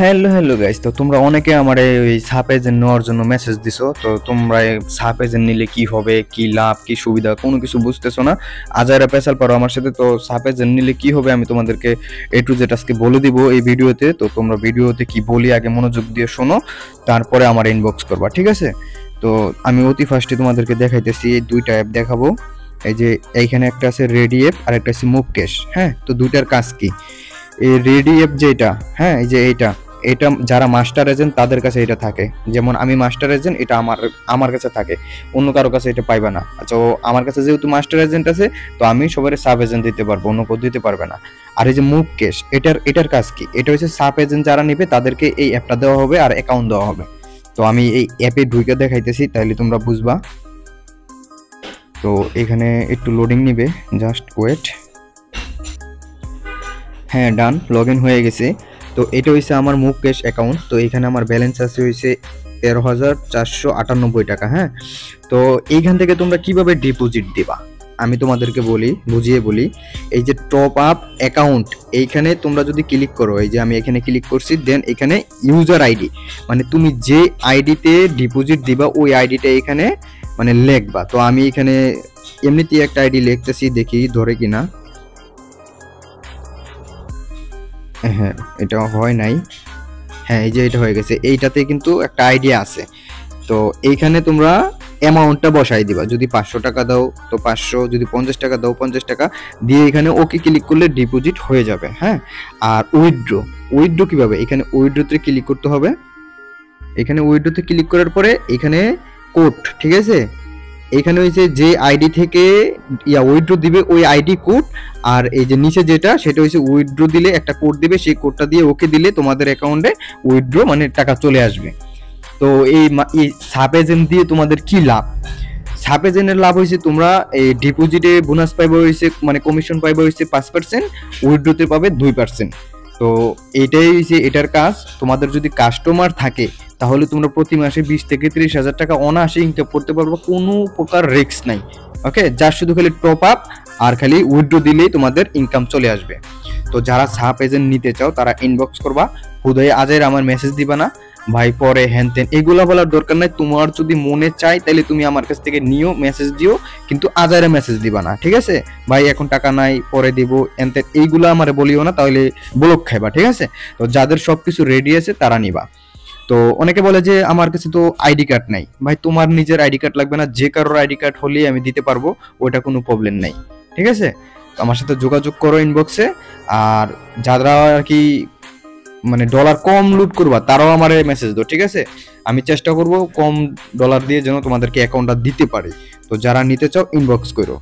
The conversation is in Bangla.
হ্যালো হ্যালো গাইস, তো তোমরা অনেকে আমার ওই সাপ এজেন্ট নেওয়ার জন্য মেসেজ দিছো। তো তোমরা সাপ এজেন্ট নিলে কি হবে, কি লাভ, কি সুবিধা, কোনো কিছু বুঝতেছো না। আজাইরা পেশাল পারো আমার সাথে। তো সাপ এজেন্ট নিলে কি হবে আমি তোমাদেরকে এ টু জেড আজকে বলে দিব এই ভিডিওতে। তো তোমরা ভিডিওতে কি বলি আগে মনোযোগ দিয়ে শোনো, তারপরে আমার ইনবক্স করবা, ঠিক আছে? তো আমি অতি ফার্স্টে তোমাদেরকে দেখাইতেছি, এই দুইটা অ্যাপ দেখাবো। এই যে এইখানে একটা আছে রেডি অ্যাপ আর একটা আছে মুভ ক্যাশ। হ্যাঁ, তো দুইটার কাজ কি? এই রেডি অ্যাপ যেটা, হ্যাঁ, এই যে এইটা এটা যারা মাস্টার এজেন্ট তাদের কাছে এটা থাকে। যেমন আমি মাস্টার এজেন্ট, এটা আমার আমার কাছে থাকে, অন্য কারো কাছে এটা পাইবে না। আচ্ছা, আমার কাছে যেহেতু মাস্টার এজেন্ট আছে, তো আমি সবার সাব এজেন্ট দিতে পারবো, অন্য কেউ দিতে পারবে না। আর এই যে মুভ ক্যাশ, এটার কাজ কি? এটা হচ্ছে সাব এজেন্ট যারা নেবে তাদেরকে এই অ্যাপটা দেওয়া হবে আর অ্যাকাউন্ট দেওয়া হবে। তো আমি এই অ্যাপে ঢুকে দেখাইতেছি, তাইলে তোমরা বুঝবা। তো এখানে একটু লোডিং নিবে, জাস্ট ওয়েট। হ্যাঁ, ডান, লগ ইন হয়ে গেছে। তো এটা হচ্ছে আমার মুভ ক্যাশ অ্যাকাউন্ট। তো এখানে আমার ব্যালেন্স আছে হচ্ছে 13,498 টাকা। হ্যাঁ, তো এইখান থেকে তোমরা কিভাবে ডিপোজিট দিবা আমি তোমাদেরকে বলি, বুঝিয়ে বলি। এই যে টপ আপ অ্যাকাউন্ট, এইখানে তোমরা যদি ক্লিক করো, এই যে আমি এখানে ক্লিক করছি, দেন এখানে ইউজার আইডি, মানে তুমি যে আইডিতে ডিপোজিট দিবা ওই আইডিটা এখানে মানে লিখবা। তো আমি এখানে এমনিতেই একটা আইডি লিখতেছি, দেখি ধরে কিনা। হ্যাঁ, এটা হয় নাই। হ্যাঁ, এই যে এটা হয়ে গেছে। এইটাতে কিন্তু একটা আইডিয়া আছে। তো এইখানে তোমরা অ্যামাউন্টটা বসাই দিবা। যদি 500 টাকা দাও তো 500, যদি 50 টাকা দাও 50 টাকা দিয়ে এখানে ওকে ক্লিক করলে ডিপোজিট হয়ে যাবে। হ্যাঁ, আর উইথড্র কিভাবে? এখানে উইথড্রতে ক্লিক করতে হবে। এখানে উইথড্রতে ক্লিক করার পরে এখানে কোড, ঠিক আছে? এখানে হয়েছে যে আইডি থেকে উইথড্র দিবে ওই আইডি কোড, আর এই যে নিচে যেটা সেটা হচ্ছে উইথড্র দিলে একটা কোড দিবে, সেই কোডটা দিয়ে ওকে দিলে তোমাদের অ্যাকাউন্টে উইথড্র মানে টাকা চলে আসবে। তো এই সাব এজেন্ট দিয়ে তোমাদের কি লাভ? সাব এজেন্টের লাভ হয়েছে তোমরা এই ডিপোজিটে বোনাস পাইবে হয়েছে, মানে কমিশন পাইবে হয়েছে 5%, উইথড্রতে পাবে 2%। তো এইটাই হচ্ছে এটার কাজ। তোমাদের যদি কাস্টমার থাকে তাহলে তোমরা প্রতি মাসে 20 থেকে 30 হাজার টাকা অনায়াসে ইনকাম করতে পারবে, কোনো প্রকার রিস্ক নাই। ওকে, যার শুধু খালি টপ আপ আর খালি উইথড্র দিলেই তোমাদের ইনকাম চলে আসবে। তো যারা সাব এজেন্ট নিতে চাও তারা ইনবক্স করবা, হুদয় আজের আমার মেসেজ দিবা না ভাই পরে হ্যান তেন এগুলা বলার দরকার নাই। তোমার যদি মনে চাই তাহলে তুমি আমার কাছ থেকে নিও, মেসেজ দিও, কিন্তু আজারে মেসেজ দিবা না, ঠিক আছে? ভাই এখন টাকা নাই, পরে দিব, এনতে এইগুলা আমারে বলিও না, তাহলে ব্লক খাইবা, ঠিক আছে? তো যাদের সবকিছু রেডি আছে তারা নিবা। তো অনেকে বলে যে আমার কাছে তো আইডি কার্ড নাই। ভাই তোমার নিজের আইডি কার্ড লাগবে না, যে কারোর আইডি কার্ড হলেই আমি দিতে পারবো, ওটা কোনো প্রবলেম নাই, ঠিক আছে? তো আমার সাথে যোগাযোগ করো ইনবক্সে। আর যারা আর কি মানে ডলার কম লুট করবা তারাও আমার মেসেজ দাও, ঠিক আছে? আমি চেষ্টা করব কম ডলার দিয়ে যেন তোমাদেরকে অ্যাকাউন্টটা দিতে পারি। তো যারা নিতে চাও ইনবক্স করো।